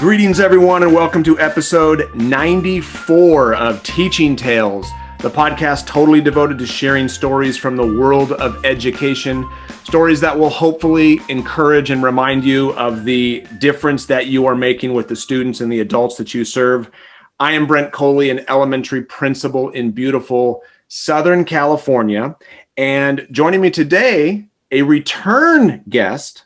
Greetings, everyone, and welcome to episode 94 of Teaching Tales, the podcast totally devoted to sharing stories from the world of education, stories that will hopefully encourage and remind you of the difference that you are making with the students and the adults that you serve. I am Brent Coley, an elementary principal in beautiful Southern California, and joining me today, a return guest,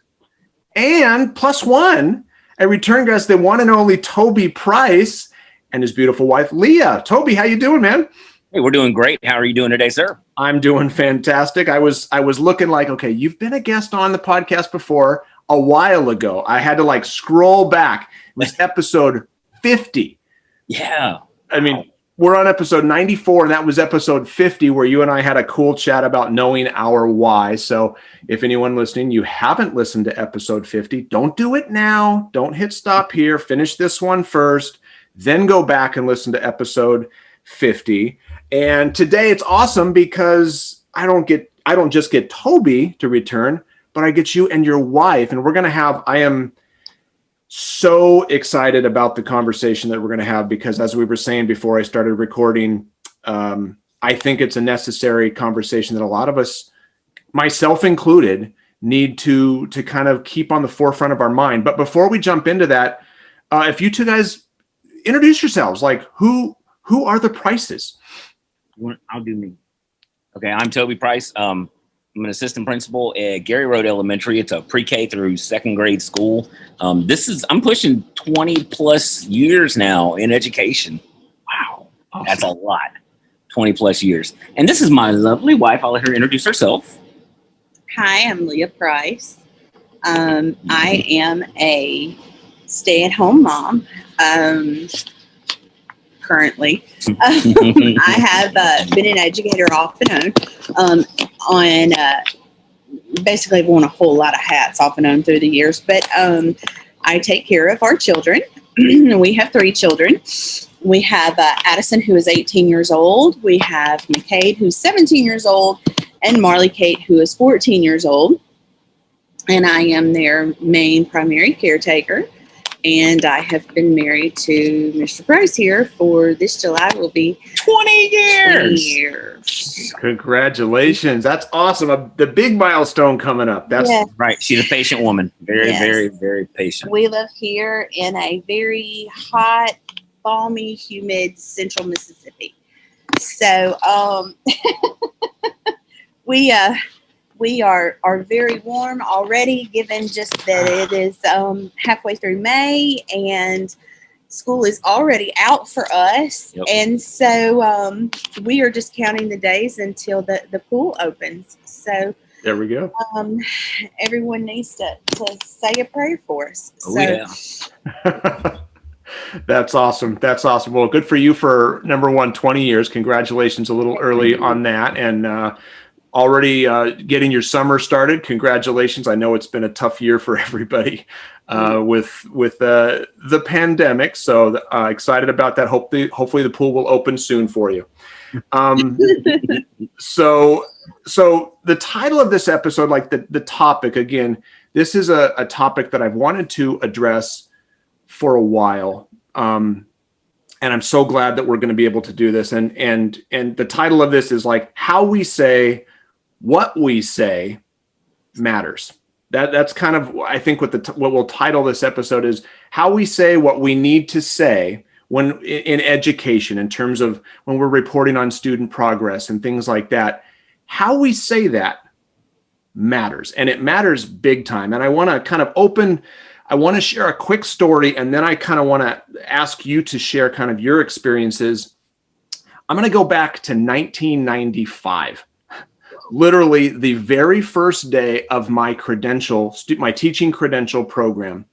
and plus one, a return guest, the one and only Toby Price and his beautiful wife, Leah. Toby, how you doing, man? Hey, we're doing great. How are you doing today, sir? I'm doing fantastic. I was looking like, okay, you've been a guest on the podcast before a while ago. I had to scroll back. It was episode 50. Yeah. I mean, we're on episode 94, and that was episode 50, where you and I had a cool chat about knowing our why. So if anyone listening, you haven't listened to episode 50, don't do it now. Don't hit stop here. Finish this one first, then go back and listen to episode 50. And today it's awesome because I don't just get Toby to return, but I get you and your wife. And I am so excited about the conversation that we're going to have, because as we were saying before I started recording, I think it's a necessary conversation that a lot of us, myself included, need to kind of keep on the forefront of our mind. But before we jump into that, if you two guys introduce yourselves, who are the Prices? I'll do me. Okay, I'm Toby Price. I'm an assistant principal at Gary Road Elementary. It's a pre-K through second grade school. I'm pushing 20 plus years now in education. Wow, awesome. That's a lot. 20 plus years. And this is my lovely wife. I'll let her introduce herself. Hi, I'm Leah Price. I am a stay-at-home mom. Currently, I have been an educator off and on basically I've worn a whole lot of hats off and on through the years, but I take care of our children. We have 3 children. We have Addison, who is 18 years old. We have McCade, who's 17 years old, and Marley Kate, who is 14 years old. And I am their main primary caretaker. And I have been married to Mr. Price here for this July will be 20 years. 20 years. Congratulations. That's awesome. The big milestone coming up. That's right. She's a patient woman. Very, very, very patient. We live here in a very hot, balmy, humid central Mississippi. So we are very warm already, given just that it is halfway through May and school is already out for us. Yep. And so we are just counting the days until the pool opens. So there we go. Everyone needs to say a prayer for us. Yeah. That's awesome. That's awesome. Well, good for you for number one, 20 years. Congratulations a little early on that. And already getting your summer started. Congratulations. I know it's been a tough year for everybody with the pandemic. So excited about that. Hopefully the pool will open soon for you. So the title of this episode, the topic, again, this is a topic that I've wanted to address for a while. And I'm so glad that we're going to be able to do this. And the title of this is how we say what we say matters. That's kind of, I think, what we'll title this episode is how we say what we need to say when in education, in terms of when we're reporting on student progress and things like that. How we say that matters, and it matters big time. And I want to share a quick story, and then I kind of want to ask you to share kind of your experiences. I'm going to go back to 1995. Literally the very first day of my my teaching credential program.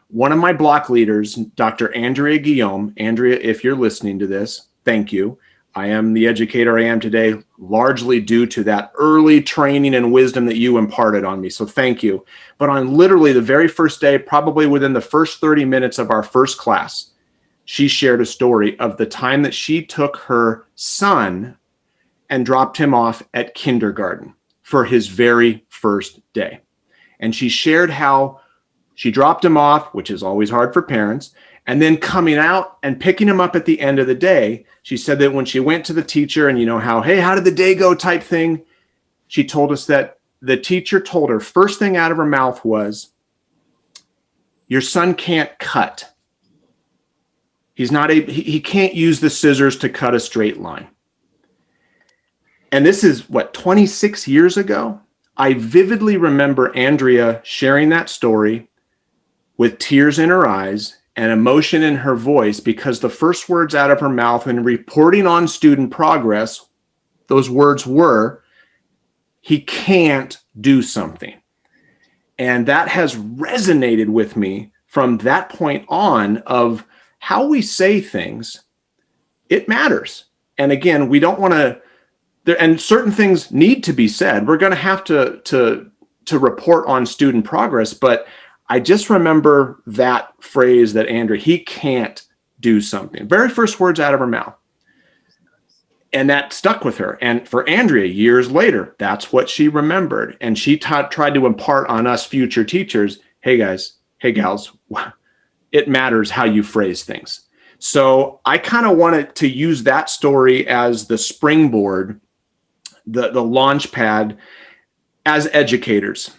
One of my block leaders, Dr. Andrea Guillaume. Andrea, if you're listening to this, thank you. I am the educator I am today, largely due to that early training and wisdom that you imparted on me. So thank you. But on literally the very first day, probably within the first 30 minutes of our first class, she shared a story of the time that she took her son and dropped him off at kindergarten for his very first day. And she shared how She dropped him off, which is always hard for parents, and then coming out and picking him up at the end of the day. She said that when she went to the teacher and how did the day go type thing, she told us that the teacher told her first thing out of her mouth was, your son can't cut. He can't use the scissors to cut a straight line. And this is 26 years ago? I vividly remember Andrea sharing that story with tears in her eyes and emotion in her voice, because the first words out of her mouth when reporting on student progress, those words were, he can't do something. And that has resonated with me from that point on, of how we say things. It matters. And again, we don't want to, and certain things need to be said. We're going to have to report on student progress, but I just remember that phrase that Andrea, he can't do something. Very first words out of her mouth. And that stuck with her. And for Andrea, years later, that's what she remembered. And she tried to impart on us future teachers, hey guys, hey gals, it matters how you phrase things. So I kind of wanted to use that story as the springboard, the launch pad as educators.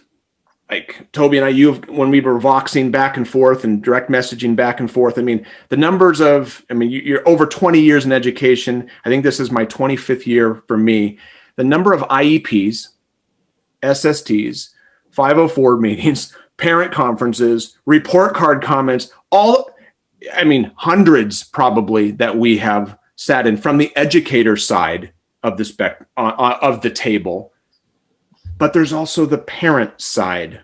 Like Toby and I, when we were voxing back and forth and direct messaging back and forth, the numbers you're over 20 years in education. I think this is my 25th year for me. The number of IEPs, SSTs, 504 meetings, parent conferences, report card comments, hundreds probably that we have sat in from the educator side of the table. But there's also the parent side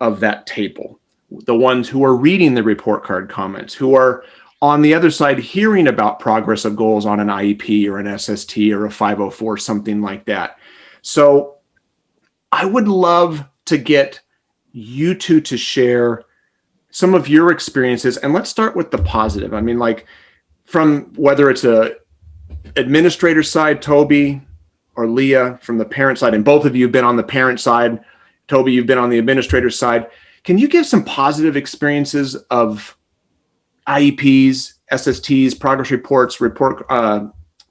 of that table, the ones who are reading the report card comments, who are on the other side hearing about progress of goals on an IEP or an SST or a 504, something like that. So I would love to get you two to share some of your experiences. And let's start with the positive. From whether it's a administrator side, Toby, or Leah, from the parent side, and both of you have been on the parent side. Toby, you've been on the administrator side. Can you give some positive experiences of IEPs, SSTs, progress reports,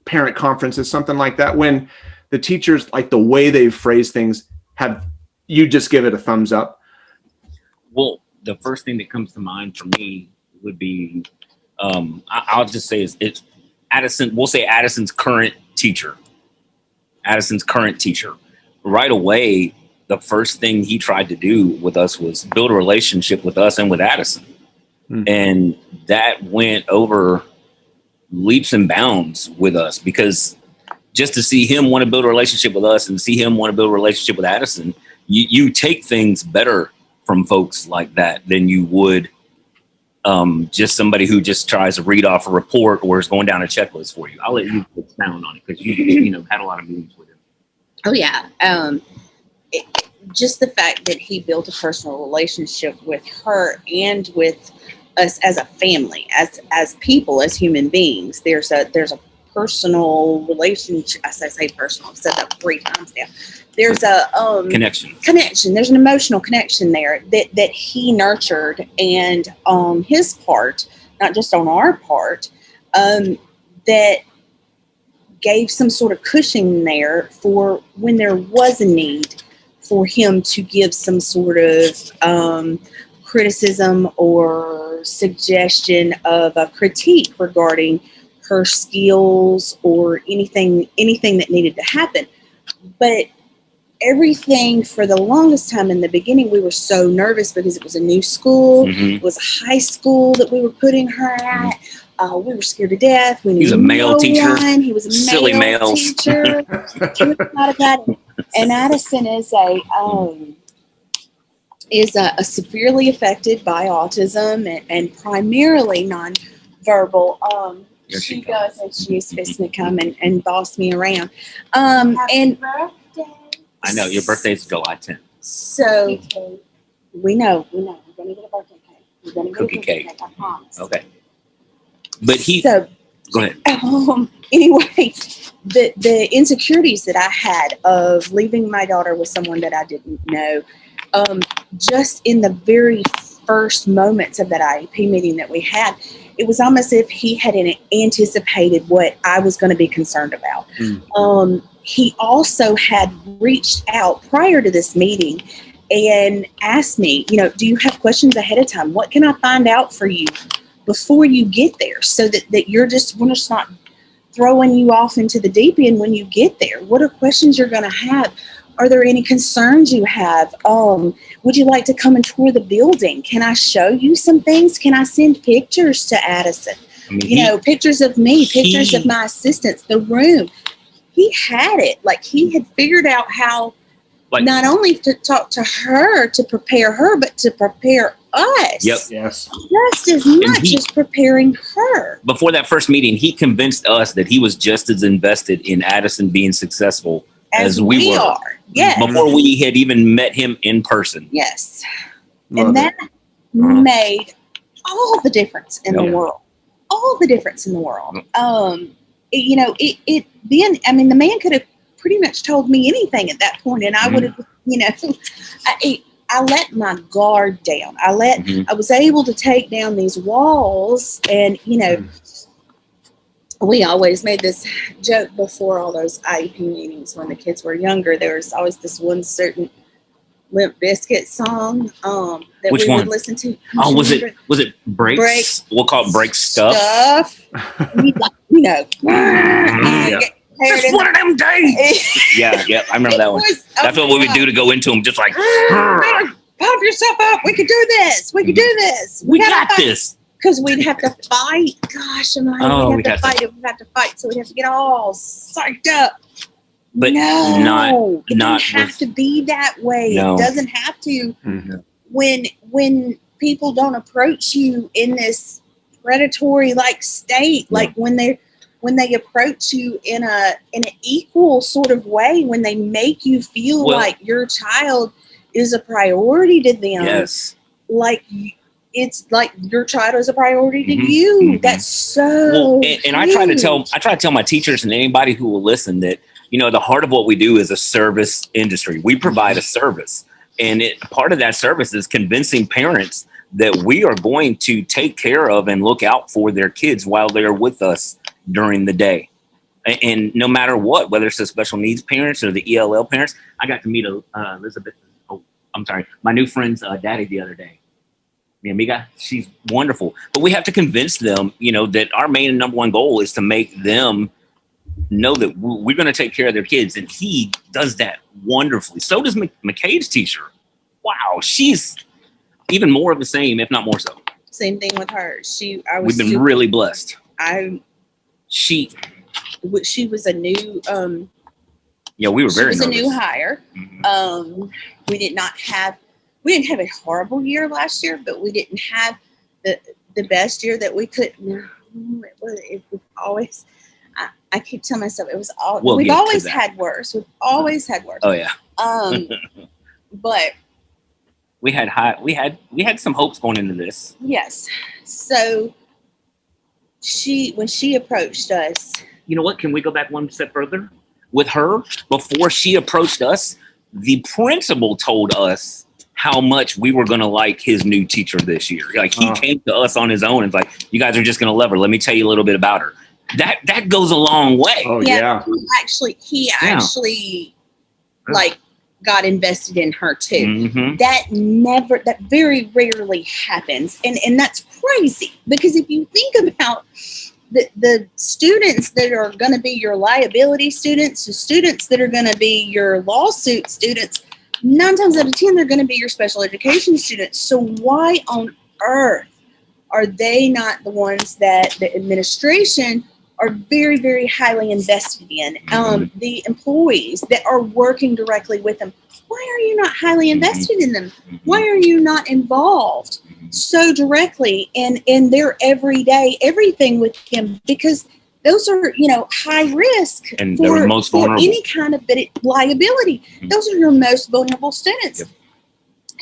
parent conferences, something like that, when the teachers, like the way they phrase things, have you just give it a thumbs up? Well, the first thing that comes to mind for me would be, I'll just say it's Addison. We'll say Addison's current teacher. Right away, the first thing he tried to do with us was build a relationship with us and with Addison. And that went over leaps and bounds with us, because just to see him want to build a relationship with us and see him want to build a relationship with Addison, you take things better from folks like that than you would just somebody who just tries to read off a report or is going down a checklist for you. I'll let you expound on it, because you had a lot of meetings with him. Oh yeah. Just the fact that he built a personal relationship with her and with us as a family, as people, as human beings. There's a personal relationship. I say personal. I've said that 3 times now. There's a connection. There's an emotional connection there that he nurtured, and on his part, not just on our part, that gave some sort of cushion there for when there was a need for him to give some sort of criticism or suggestion of a critique regarding her skills or anything that needed to happen. But everything, for the longest time in the beginning, we were so nervous because it was a new school. Mm-hmm. It was a high school that we were putting her at. We were scared to death. We knew He was a male teacher. He was a Silly male males. teacher. And Addison is a severely affected by autism and primarily nonverbal. She goes and she's fixing to come and boss me around. Happy birthday. I know your birthday's July 10th. So we know. We're gonna get a birthday cake. We're gonna get Cookie a cake. I promise. Okay. But go ahead. Anyway, the insecurities that I had of leaving my daughter with someone that I didn't know, just in the very first moments of that IEP meeting that we had, it was almost as if he had anticipated what I was going to be concerned about. He also had reached out prior to this meeting and asked me, do you have questions ahead of time? What can I find out for you before you get there, so that we're just not throwing you off into the deep end when you get there? What are questions you're going to have? Are there any concerns you have? Would you like to come and tour the building? Can I show you some things? Can I send pictures to Addison? Pictures of me, pictures of my assistants, the room. He had it. Like, he had figured out how not only to talk to her, to prepare her, but to prepare us. Yep. Yes. Just as much as preparing her. Before that first meeting, he convinced us that he was just as invested in Addison being successful as we were. Are. Yes. Before we had even met him in person. Yes. Love and that it. made all the difference in the world. All the difference in the world. The man could have pretty much told me anything at that point, and I would have, I let my guard down. I was able to take down these walls, and we always made this joke before all those IEP meetings when the kids were younger. There was always this one certain Limp Bizkit song that Which we one? would listen to. Oh, was it Breaks? We'll call it Break Stuff. We Just one of them days. yeah, I remember that one. That's what we would do to go into them, just like, pump yourself up. We can do this. We can do this. We got this. Because we'd have to fight. Gosh, we'd have to fight. We'd have to fight. So we'd have to get all psyched up. But it doesn't have with, to be that way. No. It doesn't have to. When people don't approach you in this predatory state, like when they approach you in an equal sort of way, when they make you feel like your child is a priority to them. Yes. Like it's like your child is a priority to you. That's so and I try to tell my teachers and anybody who will listen that, the heart of what we do is a service industry. We provide a service. And part of that service is convincing parents that we are going to take care of and look out for their kids while they're with us during the day. And no matter what, whether it's the special needs parents or the ELL parents. I got to meet my new friend's daddy the other day. Mi amiga, she's wonderful. But we have to convince them, that our main and number one goal is to make them know that we're going to take care of their kids. And he does that wonderfully. So does McCade's teacher. Wow, she's even more of the same, if not more so. Same thing with her. We've been really blessed. She was a new we were very nervous. She was a new hire. We didn't have a horrible year last year, but we didn't have the best year that we could. It was always. I keep telling myself it was all. We've always had worse. We've always had worse. Oh yeah. But we had some hopes going into this. Yes. So when she approached us. You know what? Can we go back one step further? With her, before she approached us, the principal told us how much we were going to like his new teacher this year. Like he came to us on his own and was like, you guys are just going to love her. Let me tell you a little bit about her. That goes a long way. Oh yeah. He actually got invested in her too. Mm-hmm. That very rarely happens. And that's crazy, because if you think about the students that are going to be your liability students, the students that are going to be your lawsuit students, 9 times out of 10, they're going to be your special education students. So why on earth are they not the ones that the administration are very, very highly invested in? The employees that are working directly with them, why are you not highly invested in them? Why are you not involved so directly in their everyday everything with them? Because those are, high risk and they're most vulnerable. For any kind of liability. Mm-hmm. Those are your most vulnerable students. Yep.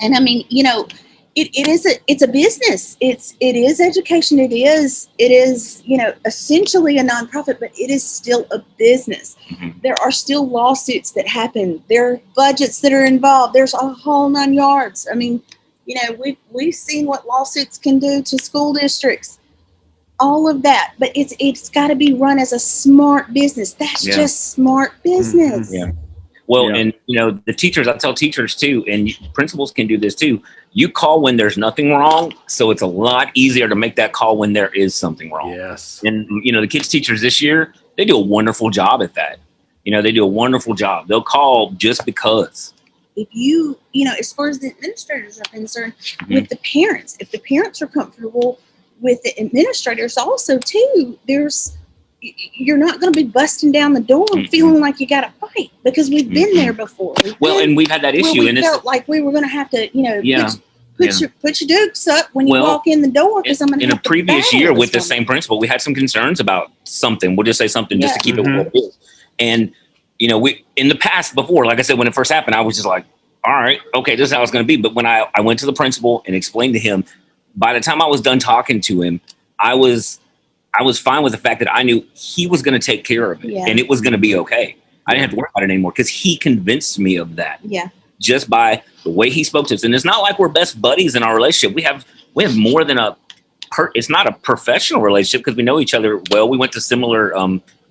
And I mean, it's a business. It is education. It is, essentially a nonprofit, but it is still a business. Mm-hmm. There are still lawsuits that happen. There are budgets that are involved. There's a whole 9 yards. I mean, we've seen what lawsuits can do to school districts, all of that. But it's got to be run as a smart business. That's just smart business. Yeah. Well, and the teachers, I tell teachers too, and principals can do this too. You call when there's nothing wrong, so it's a lot easier to make that call when there is something wrong. Yes. And the kids teachers this year, they do a wonderful job at that. They do a wonderful job. They'll call just because. If as far as the administrators are concerned, with the parents, if the parents are comfortable with the administrators also too, you're not going to be busting down the door feeling like you got to fight, because we've been there before. And we've had that issue, and felt like we were going to have to, put your dukes up when you walk in the door, because I'm going to. In a previous year with the same principal, we had some concerns about something. We'll just say something just to keep it what it is. And we in the past before, like I said, when it first happened, I was just like, all right, okay, this is how it's going to be. But when I went to the principal and explained to him, by the time I was done talking to him, I was fine with the fact that I knew he was going to take care of it and it was going to be okay. I didn't have to worry about it anymore because he convinced me of that. Yeah. Just by the way he spoke to us. And it's not like we're best buddies in our relationship. We have more than it's not a professional relationship because we know each other well. We went to similar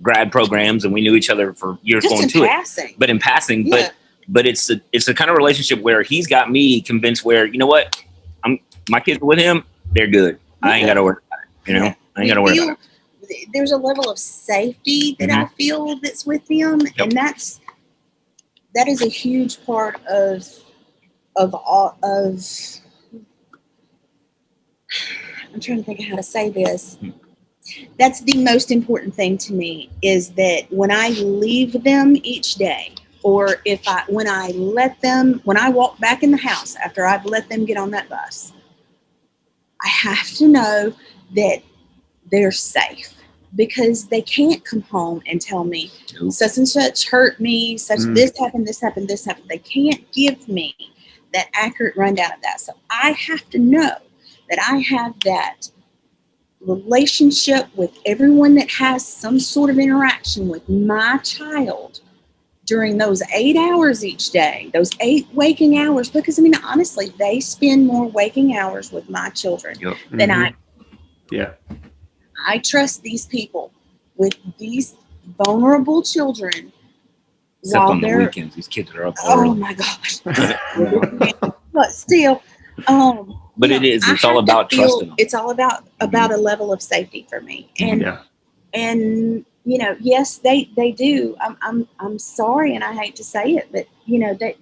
grad programs and we knew each other for years just going to passing. But in passing, but it's the kind of relationship where he's got me convinced where, you know what, my kids with him, they're good. I ain't got to worry about it. I ain't got to worry about it. There's a level of safety that I feel that's with them, and that is a huge part of I'm trying to think of how to say this. That's the most important thing to me, is that when I leave them each day, or when I walk back in the house after I've let them get on that bus, I have to know that they're safe, because they can't come home and tell me such and such hurt me, this happened, this happened, this happened. They can't give me that accurate rundown of that. So I have to know that I have that relationship with everyone that has some sort of interaction with my child during those 8 hours each day, those 8 waking hours, because honestly, they spend more waking hours with my children than I. Yeah. I trust these people with these vulnerable children. Except on the weekends, these kids are up early. Oh my gosh. But still, but it's all about trusting them. It's all about a level of safety for me. And yes, they do. I'm sorry, and I hate to say it, but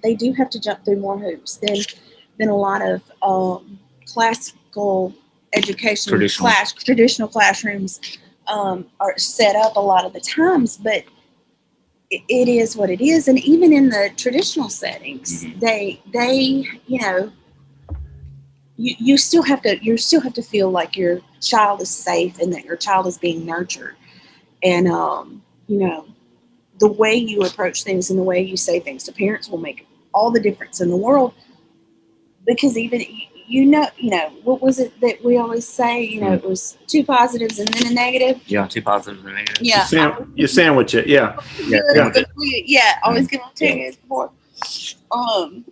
they do have to jump through more hoops than a lot of classical education traditional classrooms are set up a lot of the times. But it is what it is. And even in the traditional settings, they you still have to feel like your child is safe and that your child is being nurtured. And the way you approach things and the way you say things to parents will make all the difference in the world. Because even what was it that we always say? It was 2 positives and then a negative. Yeah, 2 positives and a negative. Yeah, you sandwich it. Yeah. Always give them 2 minutes before.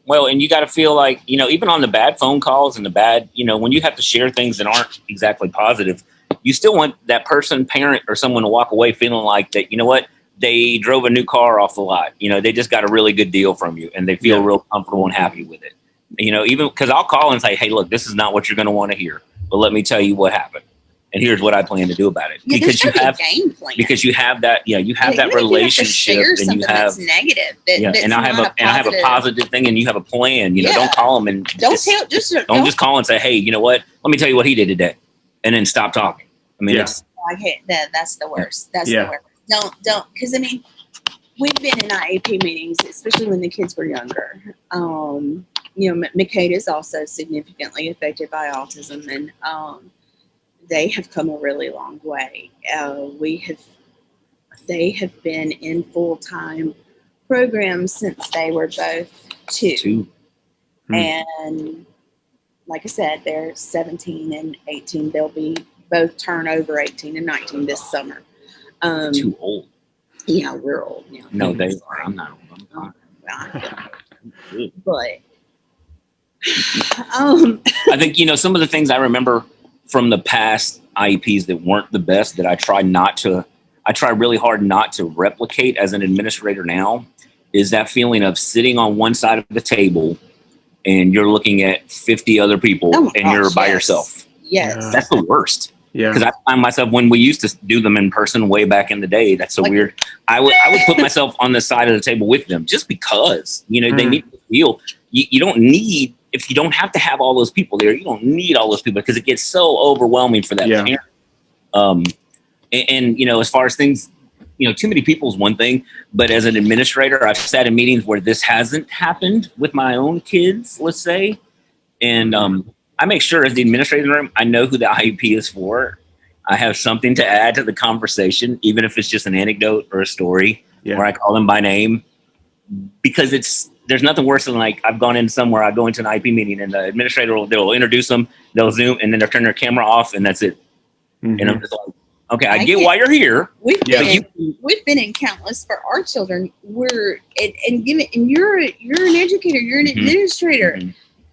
Well, and you got to feel like even on the bad phone calls and the bad when you have to share things that aren't exactly positive, you still want that person, parent, or someone to walk away feeling like that. You know what? They drove a new car off the lot. They just got a really good deal from you, and they feel real comfortable and happy with it. Even because I'll call and say, hey, look, this is not what you're going to want to hear, but let me tell you what happened. And here's what I plan to do about it. Because you have that, you have that relationship, and you have negative. And I have a positive thing, and you have a plan. Don't call them and don't just call and say, hey, you know what? Let me tell you what he did today, and then stop talking. I hate that. That's the worst. That's the worst. Don't, because we've been in IEP meetings, especially when the kids were younger. Makeda is also significantly affected by autism, and they have come a really long way. They have been in full-time programs since they were both 2. And like I said, they're 17 and 18. They'll be both turn over 18 and 19 this summer. Too old. Yeah, we're old now. No, they are. I'm not old. But I think, some of the things I remember from the past IEPs that weren't the best that I try really hard not to replicate as an administrator now is that feeling of sitting on one side of the table and you're looking at 50 other people and you're by yourself. Yes. Yeah. That's the worst. Yeah. Because I find myself, when we used to do them in person way back in the day, that's so weird. I would put myself on the side of the table with them just because, they need to feel. You don't need, if you don't have to have all those people there, you don't need all those people because it gets so overwhelming for that parent. And as far as things, too many people is one thing, but as an administrator, I've sat in meetings where this hasn't happened with my own kids, let's say. And I make sure as the administrator in the room, I know who the IEP is for. I have something to add to the conversation, even if it's just an anecdote or a story where I call them by name, because there's nothing worse than like I've gone in somewhere, I go into an IEP meeting and the administrator they'll introduce them, they'll Zoom, and then they'll turn their camera off and that's it. Mm-hmm. And I'm just like, okay, I get why you're here. We've been in countless for our children. You're an educator, you're an administrator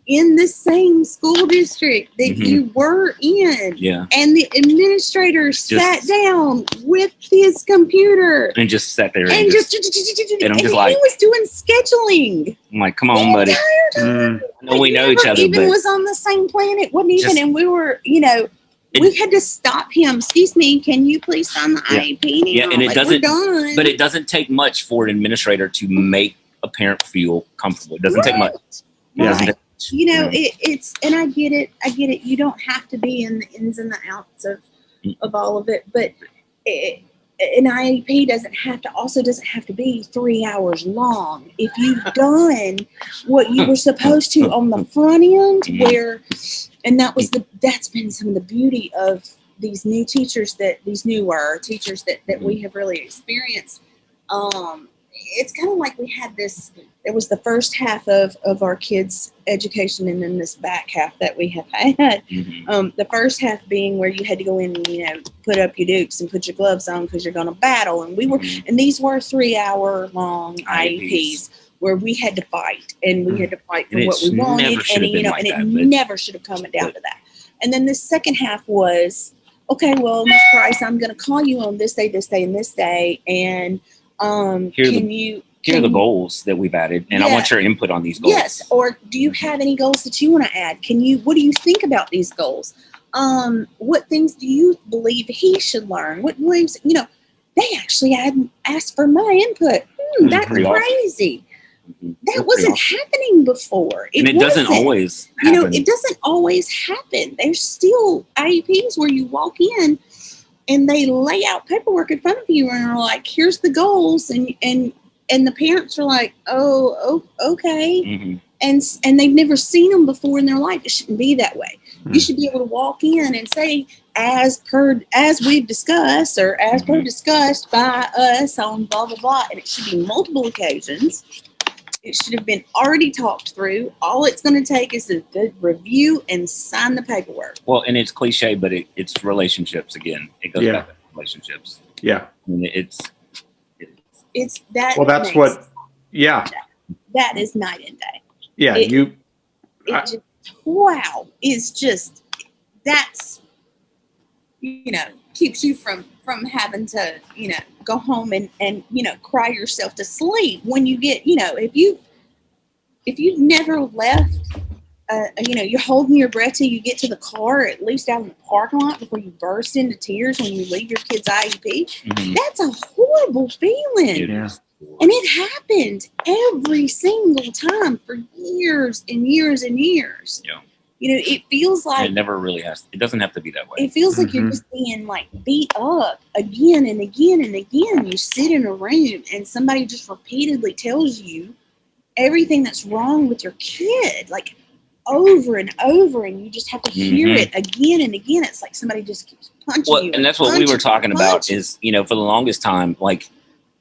in the same school district that you were in. Yeah. And the administrator sat down with his computer and just sat there and I'm just like, he was doing scheduling. I'm like, come on, buddy. We know each other. Even was on the same planet. Wasn't even, and we were, we had to stop him. Excuse me, can you please sign the IEP? Yeah, and it doesn't take much for an administrator to make a parent feel comfortable. It doesn't take much. It doesn't take much. It's and I get it. You don't have to be in the ins and the outs of all of it, but an IEP doesn't have to be 3 hours long. If you've done what you were supposed to on the front end, that's been some of the beauty of these new teachers that we have really experienced. It's kind of like we had this. It was the first half of our kids' education, and then this back half that we have had. The first half being where you had to go in and put up your dukes and put your gloves on because you're going to battle, and and these were 3 hour long IEPs where we had to fight, and we had to fight for what we wanted, and it never should have come down to that. And then the second half was, okay, well, Ms. Price, I'm going to call you on this day, and this day, and here are the goals that we've added, and I want your input on these goals. Yes, or do you have any goals that you want to add? What do you think about these goals? What things do you believe he should learn? What beliefs, they actually asked for my input. That's crazy. That wasn't happening before. It doesn't always happen. It doesn't always happen. There's still IEPs where you walk in and they lay out paperwork in front of you and are like, here's the goals. And the parents are like, oh, okay. And they've never seen them before in their life. It shouldn't be that way. You should be able to walk in and say, as we've discussed, or as per discussed by us on blah, blah, blah. And it should be multiple occasions. It should have been already talked through. All it's going to take is a good review and sign the paperwork. Well, and it's cliche, but it's relationships again. It goes back to relationships. Yeah. I mean, it's that. Well, that's what. Yeah. That is night and day. Yeah. Wow. It's just, that's, keeps you from having to, go home and cry yourself to sleep when you get, if you've never left, you're holding your breath till you get to the car, or at least out in the parking lot before you burst into tears when you leave your kid's IEP. That's a horrible feeling. Yeah. And it happened every single time for years and years and years. Yeah. It feels like it never really has. It doesn't have to be that way. It feels like you're just being like beat up again and again and again. You sit in a room and somebody just repeatedly tells you everything that's wrong with your kid, like over and over, and you just have to hear it again and again. It's like somebody just keeps punching you. And that's what we were talking about is, for the longest time, like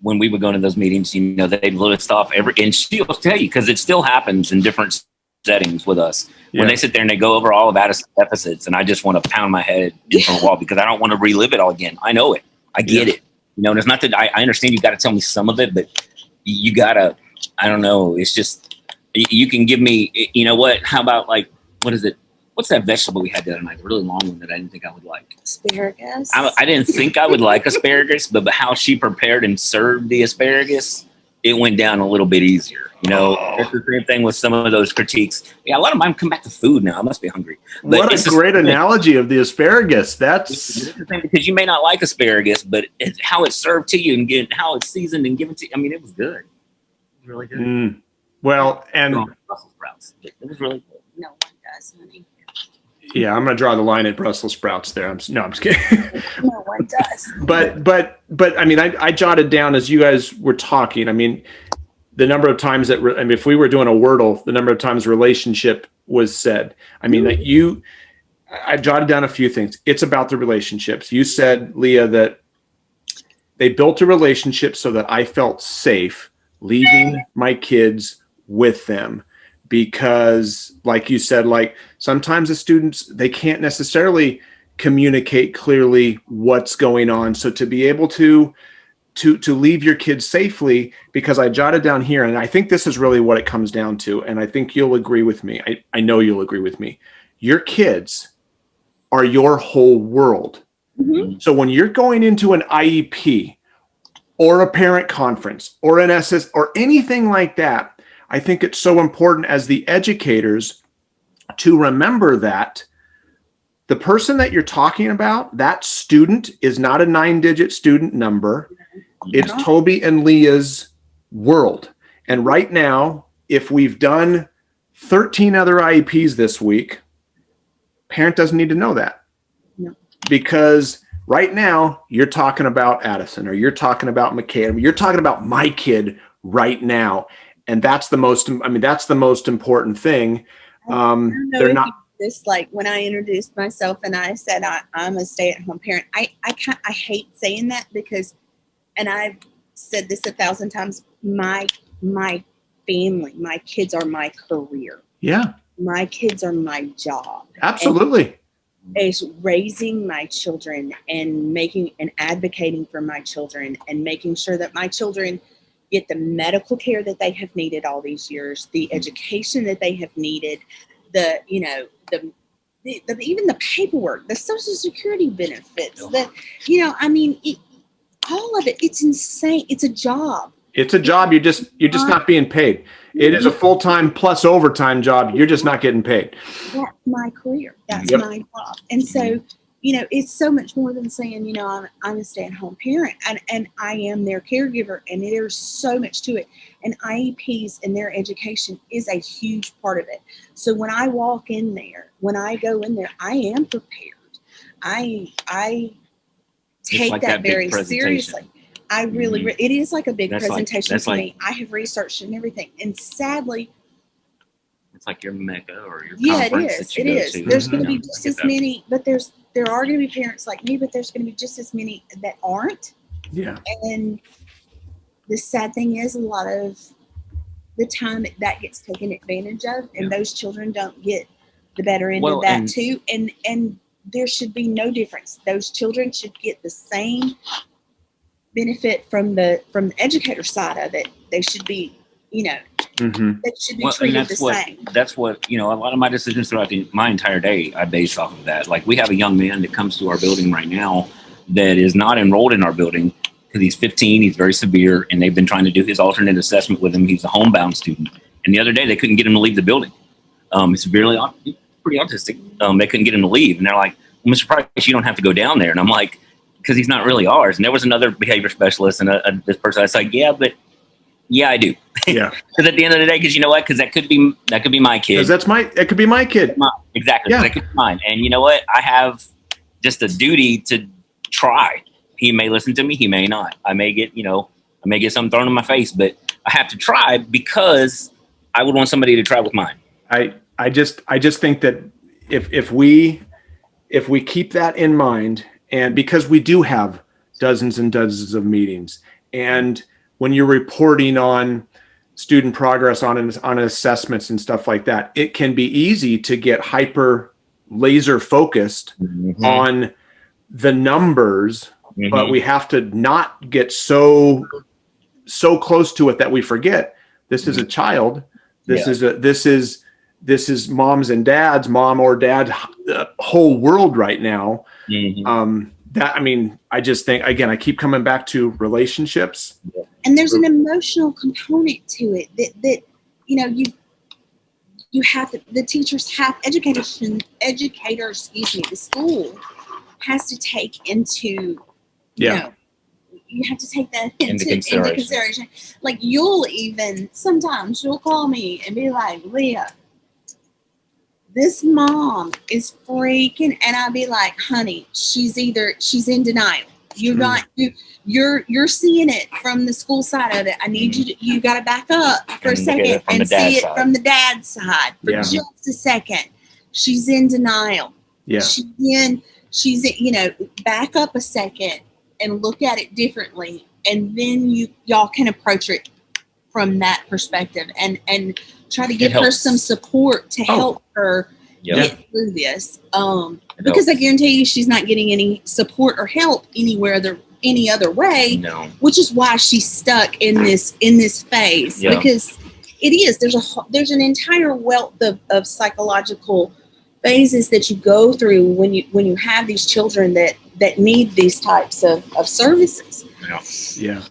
when we would go into those meetings, they'd list off and she'll tell you, because it still happens in different settings with us. When they sit there and they go over all of Addison's deficits, and I just want to pound my head into the wall because I don't want to relive it all again. I know it. I get it. And it's not that I understand you got to tell me some of it, but you got to, I don't know. It's just, You can give me, you know what? How about like, what is it? What's that vegetable we had the other night? The really long one that I didn't think I would like. Asparagus. I didn't think I would like asparagus, but how she prepared and served the asparagus, it went down a little bit easier. You know, it's the same thing with some of those critiques. Yeah, a lot of mine come back to food now. I must be hungry. But what a great analogy of the asparagus. That's because you may not like asparagus, but it's how it's served to you and how it's seasoned and given to you. I mean, it was good. It was really good. Well, and Brussels sprouts. It was really good. No one does, honey. Yeah, I'm going to draw the line at Brussels sprouts there. I'm just kidding. No one does. but I mean, I jotted down as you guys were talking. I mean, the number of times that if we were doing a Wordle, the number of times relationship was said. I mean, I jotted down a few things. It's about the relationships. You said, Leah, that they built a relationship so that I felt safe leaving my kids with them. Because like you said, like sometimes the students, they can't necessarily communicate clearly what's going on. So to be able to leave your kids safely, because I jotted down here, and I think this is really what it comes down to. And I think you'll agree with me. I know you'll agree with me. Your kids are your whole world. Mm-hmm. So when you're going into an IEP or a parent conference or an SS or anything like that, I think it's so important as the educators to remember that the person that you're talking about, that student is not a 9-digit student number. It's Toby and Leah's world. And right now, if we've done 13 other IEPs this week, parent doesn't need to know that. No. Because right now you're talking about Addison, or you're talking about McKay, or you're talking about my kid right now. And that's the most important thing. They're not this, like when I introduced myself and I said I'm a stay-at-home parent. I hate saying that because, and I've said this 1,000 times, my family, my kids are my career. Yeah. My kids are my job. Absolutely. Is raising my children and making and advocating for my children and making sure that my children get the medical care that they have needed all these years, the education that they have needed, even the paperwork, the Social Security benefits, all of it. It's insane. It's a job. It's a job. You're just not being paid. It is a full-time plus overtime job. You're just not getting paid. That's my career. That's my job. And so, it's so much more than saying, I'm a stay-at-home parent and I am their caregiver, and there's so much to it. And IEPs and their education is a huge part of it. So when I walk in there, when I go in there, I am prepared. I take like that very presentation. seriously. I really, it is like a big presentation to me. like, I have researched and everything. And sadly, it's like your Mecca or your it conference is. that you It go is. to. There's going to be just as many, but there are going to be parents like me, but there's going to be just as many that aren't. Yeah. And the sad thing is, a lot of the time that gets taken advantage of, and those children don't get the better end of that too. And there should be no difference. Those children should get the same benefit from the educator side of it. They should be, they should be treated the same. That's what, a lot of my decisions throughout my entire day, I base off of that. Like we have a young man that comes to our building right now that is not enrolled in our building because he's 15, he's very severe, and they've been trying to do his alternate assessment with him. He's a homebound student. And the other day they couldn't get him to leave the building. He's pretty autistic. They couldn't get him to leave. And they're like, well, Mr. Price, you don't have to go down there. And I'm like, because he's not really ours. And there was another behavior specialist and this person. I was like, yeah, I do. Yeah. Because at the end of the day, because you know what? Because that could be my kid. Because it could be my kid. Exactly. Yeah. That could be mine. And you know what? I have just a duty to try. He may listen to me. He may not. I may get something thrown in my face, but I have to try because I would want somebody to try with mine. I just think that if we keep that in mind, and because we do have dozens and dozens of meetings, and when you're reporting on student progress on assessments and stuff like that, it can be easy to get hyper laser focused on the numbers, but we have to not get so close to it that we forget this is a child This is moms and dads, mom or dad, whole world right now. That, I mean, I just think, again, I keep coming back to relationships. And there's an emotional component to it that you know, you have the teachers have educators, the school has to take into, you know, you have to take that into consideration. Like sometimes you'll call me and be like, Leah, this mom is freaking, and I'll be like, honey, she's in denial. You're not, you're seeing it from the school side of it. I need you got to back up for a second and see it from the dad's side for just a second. She's in denial. Yeah. Back up a second and look at it differently. And then y'all can approach it from that perspective and try to give her some support to help her get through this. Because I guarantee you she's not getting any support or help any other way. No. Which is why she's stuck in this phase. Yeah. Because it is. There's an entire wealth of psychological phases that you go through when you have these children that need these types of services. Yeah.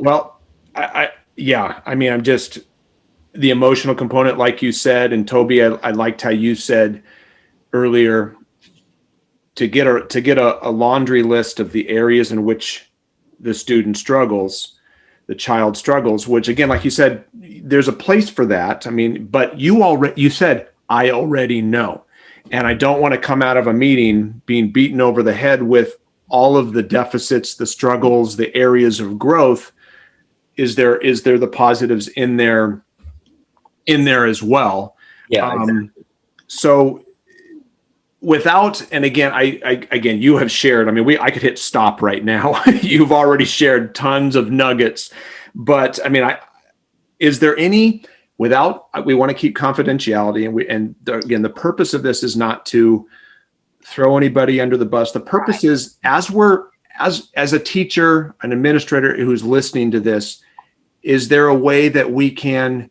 Well, I mean, I'm just the emotional component, like you said, and Toby, I liked how you said earlier to get a laundry list of the areas in which the student struggles, the child struggles, which again, like you said, there's a place for that. I mean, but you said, I already know. And I don't want to come out of a meeting being beaten over the head with all of the deficits, the struggles, the areas of growth. Is there the positives in there as well? Yeah. Exactly. So without, and again, you have shared, I mean, I could hit stop right now. You've already shared tons of nuggets, but I mean, is there any, we want to keep confidentiality, and again, the purpose of this is not to throw anybody under the bus. The purpose is, as a teacher, an administrator who's listening to this, is there a way that we can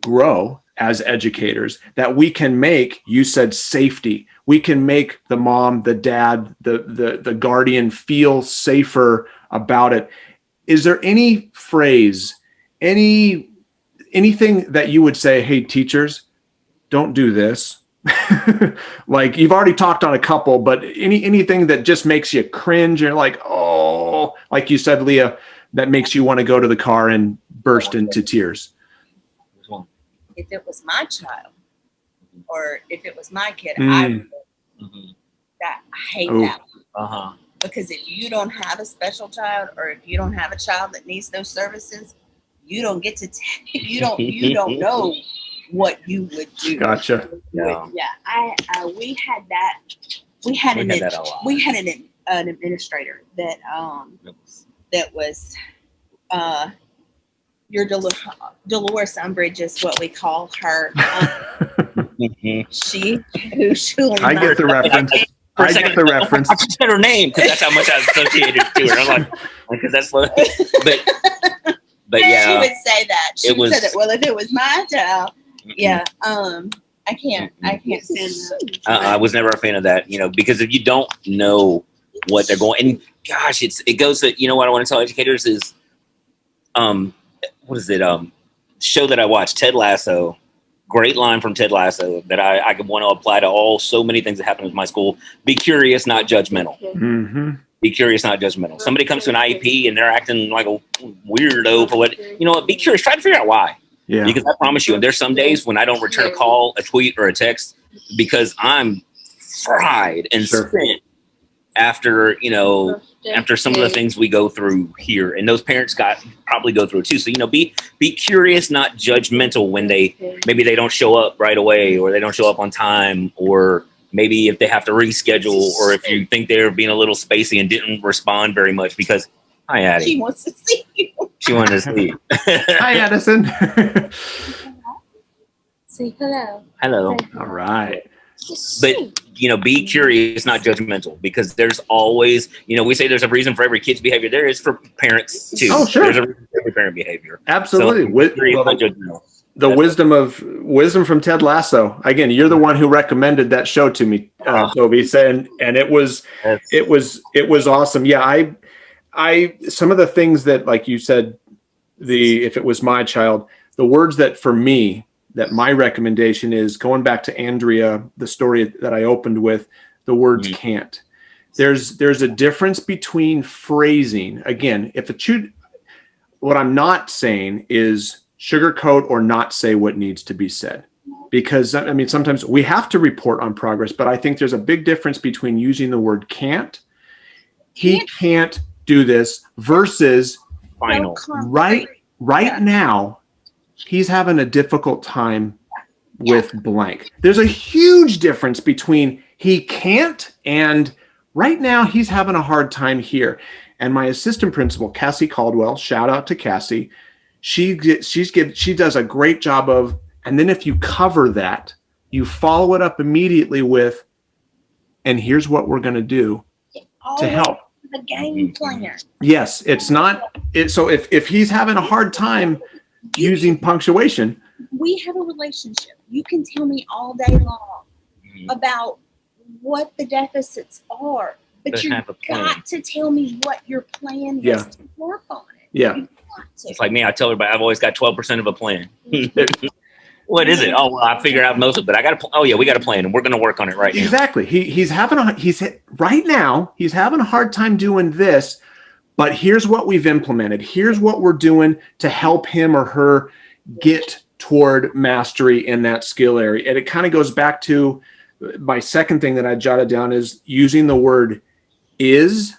grow as educators, that we can make, you said safety, we can make the mom, the dad, the guardian feel safer about it? Is there any phrase, anything that you would say, hey, teachers, don't do this? Like, you've already talked on a couple, but anything that just makes you cringe, and like, oh, like you said, Leah, that makes you want to go to the car and burst into tears? If it was my child, or if it was my kid, I would. I hate that. Because if you don't have a special child, or if you don't have a child that needs those services, you don't get to you don't know what you would do. Gotcha. Yeah. We had that. We had an administrator that was your Dolores Umbridge is what we call her. She I get the reference. I get the reference. I just said her name because that's how much I was associated to her. I'm like, because that's what. But yeah, she would say that. She would say that. Well, if it was my child, I can't stand that. I was never a fan of that, because if you don't know what they're going, and gosh, it goes to, what I want to tell educators is, what is it? Show that I watched, Ted Lasso. Great line from Ted Lasso that I could want to apply to so many things that happen with my school. Be curious, not judgmental. Be curious, not judgmental. Somebody comes to an IEP and they're acting like a weirdo for what, be curious. Try to figure out why. Yeah. Because I promise you, and there's some days when I don't return a call, a tweet, or a text because I'm fried and spent after, after some of the things we go through here, and those parents probably go through it too. So, be curious, not judgmental when maybe they don't show up right away, or they don't show up on time, or maybe if they have to reschedule, or if you think they're being a little spacey and didn't respond very much because, hi, Addie. She wants to see you. She wanted to see you. Hi, Addison. Say hello. Hello. All right. But, be curious, not judgmental, because there's always, we say there's a reason for every kid's behavior. There is for parents too. Oh, sure. There's a reason for every parent behavior. Absolutely. So, curious, not judgmental. the wisdom from Ted Lasso. Again, you're the one who recommended that show to me, Toby. Said, and it was awesome. Yeah, I some of the things that, like you said, if it was my child, the words that for me, that my recommendation is going back to Andrea, the story that I opened with, the words can't. There's a difference between phrasing. Again, what I'm not saying is sugarcoat or not say what needs to be said. Because, I mean, sometimes we have to report on progress, but I think there's a big difference between using the word can't, he can't do this, versus Final. Right now, he's having a difficult time with blank. There's a huge difference between he can't and right now he's having a hard time here. And my assistant principal, Cassie Caldwell, shout out to Cassie, she does a great job of, and then if you cover that, you follow it up immediately with, and here's what we're going to do to help. The game plan. Yes, it's not. So if he's having a hard time using punctuation, We have a relationship. You can tell me all day long about what the deficits are, but you've got to tell me what your plan is to work on it. Yeah. It's like me. I tell everybody I've always got 12% of a plan. What is it? Oh, well, I figured out most of it, but I got to. Oh yeah, we got a plan, and we're going to work on it right now. Exactly. He's having right now. He's having a hard time doing this, but here's what we've implemented. Here's what we're doing to help him or her get toward mastery in that skill area. And it kind of goes back to my second thing that I jotted down is using the word is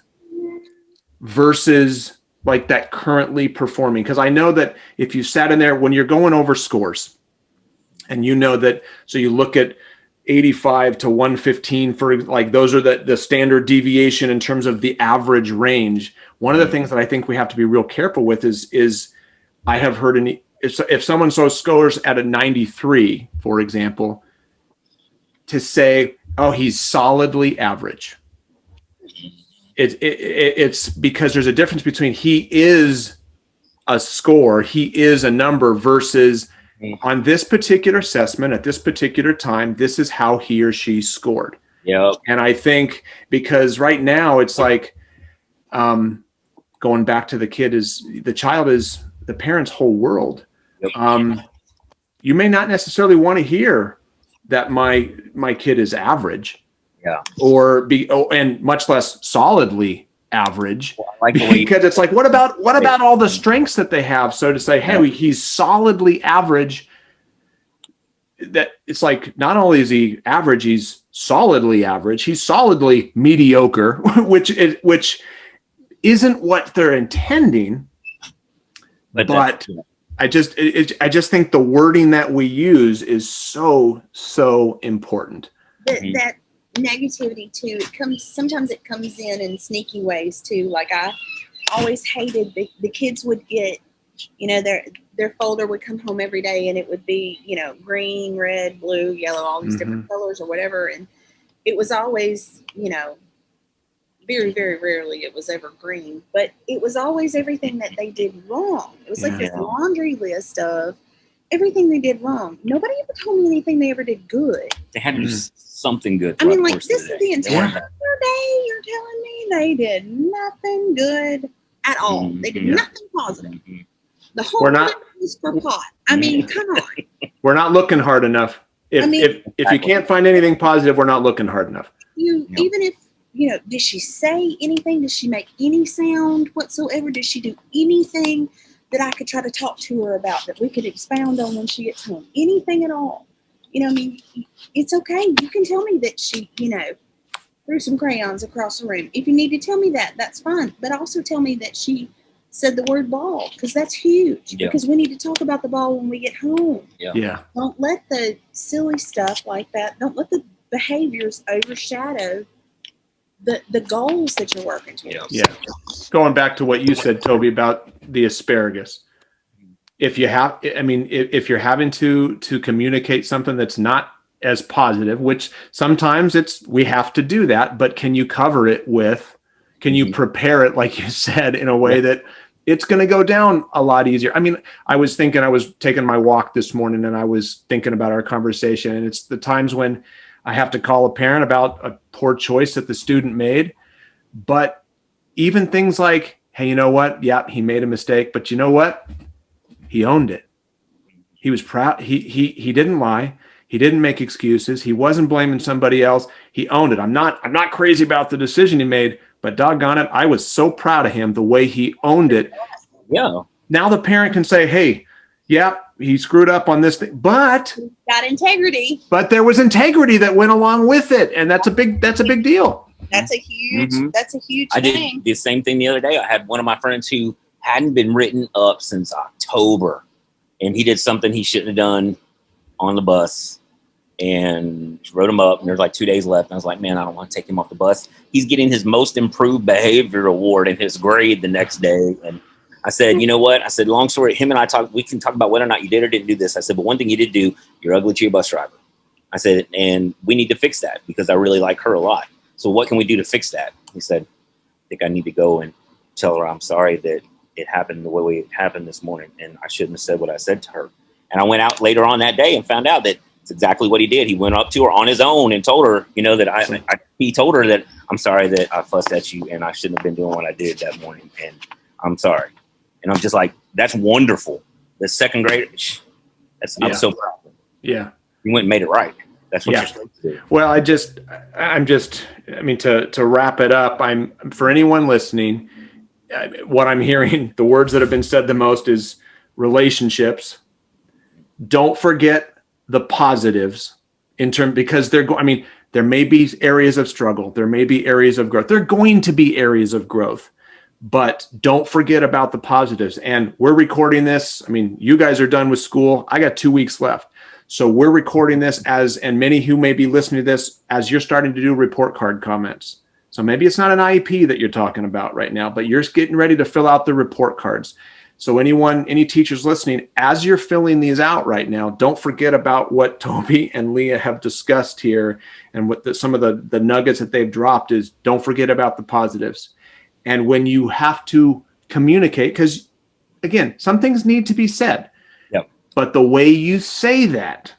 versus like that currently performing. Because I know that if you sat in there when you're going over scores, and you know that, so you look at 85 to 115 for like, those are the standard deviation in terms of the average range. One of the things that I think we have to be real careful with is I have heard if someone scores at a 93, for example, to say, oh, he's solidly average. It's because there's a difference between he is a score, he is a number versus on this particular assessment at this particular time, this is how he or she scored. Yep. And I think because right now it's like going back to the child is the parent's whole world. Yep. You may not necessarily want to hear that my kid is average. Yeah. And much less solidly average. Well, I like the way because it's like, what about all the strengths that they have? So to say, hey, he's solidly average, that it's like, not only is he average, he's solidly average, he's solidly mediocre, which isn't what they're intending. But I just think the wording that we use is so important. That negativity too, sometimes it comes in sneaky ways too. Like I always hated the kids would get, their folder would come home every day and it would be, green, red, blue, yellow, all these different colors or whatever. And it was always, very, very rarely it was ever green, but it was always everything that they did wrong. It was like this laundry list of everything they did wrong. Nobody ever told me anything they ever did good. They had to do something good. I mean, like, this is the entire day you're telling me they did nothing good at all. They did nothing positive. The whole thing was for pot. I mean, come on. We're not looking hard enough. If you can't find anything positive, we're not looking hard enough. Even if, did she say anything? Did she make any sound whatsoever? Did she do anything that I could try to talk to her about that we could expound on when she gets home? Anything at all? It's okay. You can tell me that she, threw some crayons across the room. If you need to tell me that, that's fine. But also tell me that she said the word ball, because that's huge. Yeah. Because we need to talk about the ball when we get home. Yeah. Don't let the silly stuff like that, don't let the behaviors overshadow the goals that you're working towards. Yeah. Going back to what you said, Toby, about the asparagus. If you're having to communicate something that's not as positive, which sometimes we have to do that, but can you cover it with, can you prepare it, like you said, in a way that it's going to go down a lot easier. I mean, I was taking my walk this morning and I was thinking about our conversation, and it's the times when I have to call a parent about a poor choice that the student made. But even things like, hey, you know what? Yeah, he made a mistake, but you know what? He owned it. He was proud. He didn't lie. He didn't make excuses. He wasn't blaming somebody else. He owned it. I'm not crazy about the decision he made, but doggone it, I was so proud of him the way he owned it. Yeah. Now the parent can say, hey, yeah, he screwed up on this thing, but Got integrity. but there was integrity that went along with it, and that's a big deal. That's a huge. Mhm. That's a huge I thing. did the same thing the other day. I had one of my friends who hadn't been written up since October, and he did something he shouldn't have done on the bus, and wrote him up. And there's like 2 days left. And I was like, man, I don't want to take him off the bus. He's getting his most improved behavior award and his grade the next day. And I said, you know what? I said, long story. Him and I talked. We can talk about whether or not you did or didn't do this. I said, but one thing you did do, you're ugly to your bus driver. I said, and we need to fix that because I really like her a lot. So what can we do to fix that? He said, I think I need to go and tell her I'm sorry that it happened the way it happened this morning. And I shouldn't have said what I said to her. And I went out later on that day and found out that it's exactly what he did. He went up to her on his own and told her, you know, that he told her that I'm sorry that I fussed at you and I shouldn't have been doing what I did that morning. And I'm sorry. And I'm just like, that's wonderful. The second grade, I'm so proud of him. Yeah. You went and made it right. That's what Yeah. you're supposed to do. Well, I mean, to wrap it up, for anyone listening, what I'm hearing, the words that have been said the most is relationships. Don't forget the positives because there may be areas of struggle. There may be areas of growth. There are going to be areas of growth, but don't forget about the positives. And we're recording this. I mean, you guys are done with school. I got 2 weeks left. So we're recording this and many who may be listening to this as you're starting to do report card comments. So maybe it's not an IEP that you're talking about right now, but you're getting ready to fill out the report cards. So any teachers listening, as you're filling these out right now, don't forget about what Toby and Leah have discussed here, and what some of the nuggets that they've dropped is don't forget about the positives. And when you have to communicate, because again, some things need to be said. Yep. But the way you say that,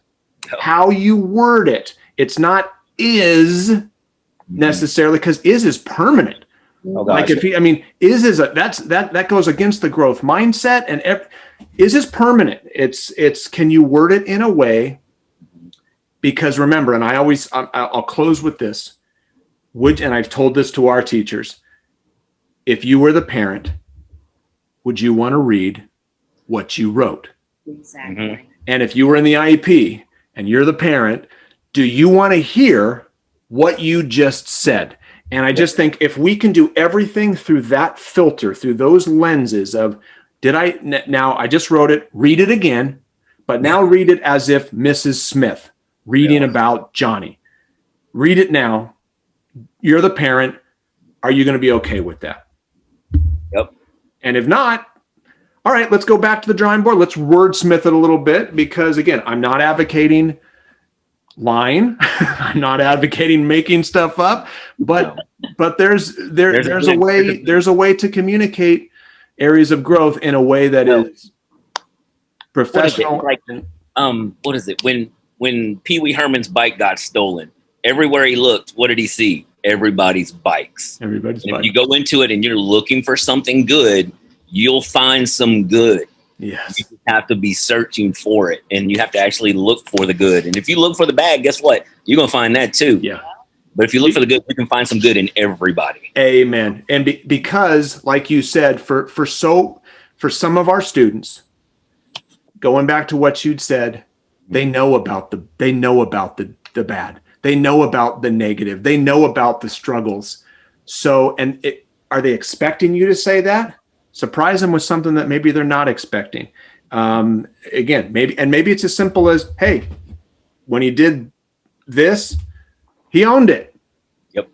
how you word it, it's not is necessarily, because is permanent. Oh, Like gosh. that goes against the growth mindset, and is permanent. It's can you word it in a way, because remember, and I'll close with this, and I've told this to our teachers, if you were the parent, would you want to read what you wrote? Exactly. Mhm. And if you were in the IEP and you're the parent, do you want to hear what you just said? And I just think if we can do everything through that filter, through those lenses of, now I just wrote it, read it again, but now read it as if Mrs. Smith reading about Johnny. Read it now. You're the parent. Are you going to be okay with that? Yep. And if not, all right, let's go back to the drawing board. Let's wordsmith it a little bit, because again, I'm not advocating lying. I'm not advocating making stuff up, but there's a way to communicate areas of growth in a way that is professional. What is it? When Pee Wee Herman's bike got stolen, everywhere he looked, what did he see? Everybody's bikes. Everybody's And bike. if you go into it and you're looking for something good, you'll find some good. Yes. You have to be searching for it, and you have to actually look for the good. And if you look for the bad, guess what? You're going to find that too. Yeah. But if you look for the good, you can find some good in everybody. Amen. And because, like you said, for some of our students, going back to what you'd said, they know about the bad. They know about the negative. They know about the struggles. So, are they expecting you to say that? Surprise them with something that maybe they're not expecting. Again, maybe it's as simple as, hey, when he did this, he owned it. Yep.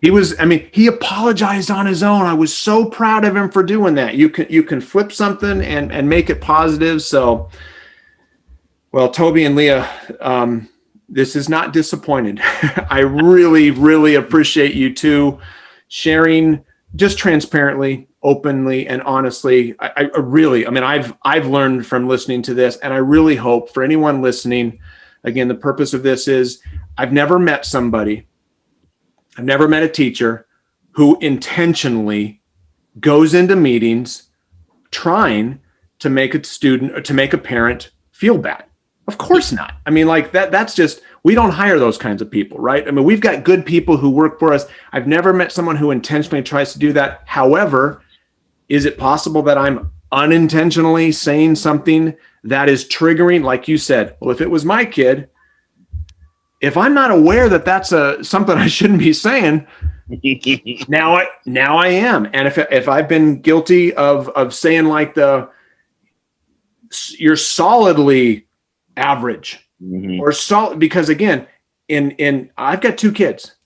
He apologized on his own. I was so proud of him for doing that. You can flip something and make it positive. So, well, Toby and Leah, this is not disappointed. I really, really appreciate you two sharing just transparently, openly, and honestly, I really, I mean, I've learned from listening to this, and I really hope for anyone listening, again, the purpose of this is I've never met a teacher who intentionally goes into meetings trying to make a student or to make a parent feel bad. Of course not. I mean, like that's just, we don't hire those kinds of people, right? I mean, we've got good people who work for us. I've never met someone who intentionally tries to do that. However, is it possible that I'm unintentionally saying something that is triggering? Like you said, well, if it was my kid, if I'm not aware that that's something I shouldn't be saying, now I am. And if I've been guilty of saying like you're solidly average or solid, because again, in I've got 2 kids,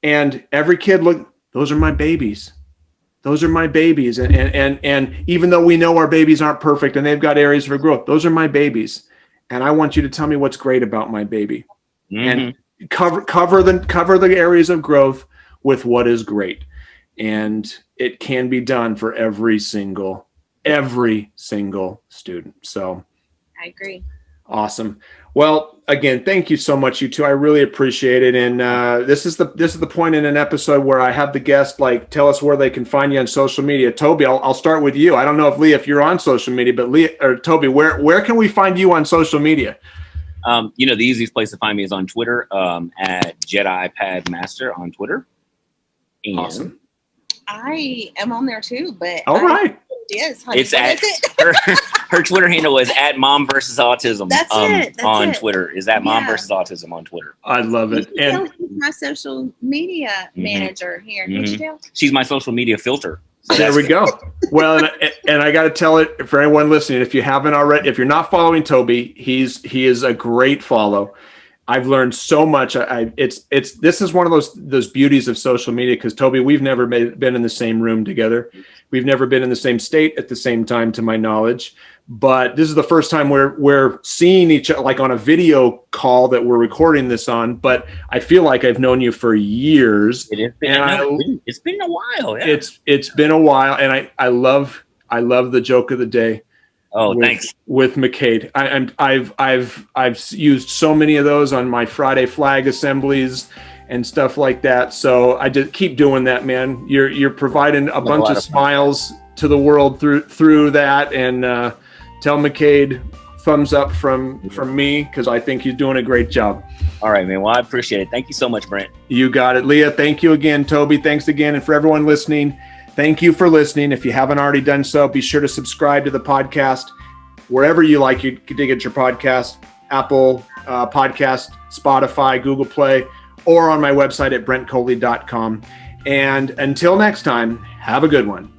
and every kid, look, those are my babies. Those are my babies. And even though we know our babies aren't perfect and they've got areas for growth, those are my babies. And I want you to tell me what's great about my baby. And cover the areas of growth with what is great. And it can be done for every single student. So I agree. awesome. Well, again, thank you so much, you two. I really appreciate it. And this is the point in an episode where I have the guest like tell us where they can find you on social media. Toby, I'll start with you. I don't know if Leah, if you're on social media, but Leah or Toby, where can we find you on social media? The easiest place to find me is on Twitter, at Jedi Pad Master on Twitter. And Awesome. I am on there too, but All right. Yes, honey. It's What at is it? her Twitter handle is at Mom versus Autism. That's it. That's on it. Twitter is at Mom Yeah. versus Autism on Twitter. I love it. Would you tell And he's my social media manager here? Would you tell? She's my social media filter. So there we go. Well, and I got to tell it for anyone listening, if you haven't already, if you're not following Toby, he is a great follow. I've learned so much. This is one of those beauties of social media, because Toby, we've never been in the same room together. We've never been in the same state at the same time, to my knowledge. But this is the first time we're seeing each other, like on a video call that we're recording this on. But I feel like I've known you for years. It's been a while. Yeah. It's been a while, and I love the joke of the day. Oh, thanks. With McCade. I've used so many of those on my Friday flag assemblies and stuff like that. So I just keep doing that, man. You're providing a bunch of smiles to the world through that, and tell McCade thumbs up from me, because I think he's doing a great job. All right, man. Well, I appreciate it. Thank you so much, Brent. You got it. Leah, thank you again. Toby, thanks again. And for everyone listening, thank you for listening. If you haven't already done so, be sure to subscribe to the podcast wherever you like to get your podcast, Apple Podcast, Spotify, Google Play, or on my website at brentcoley.com. And until next time, have a good one.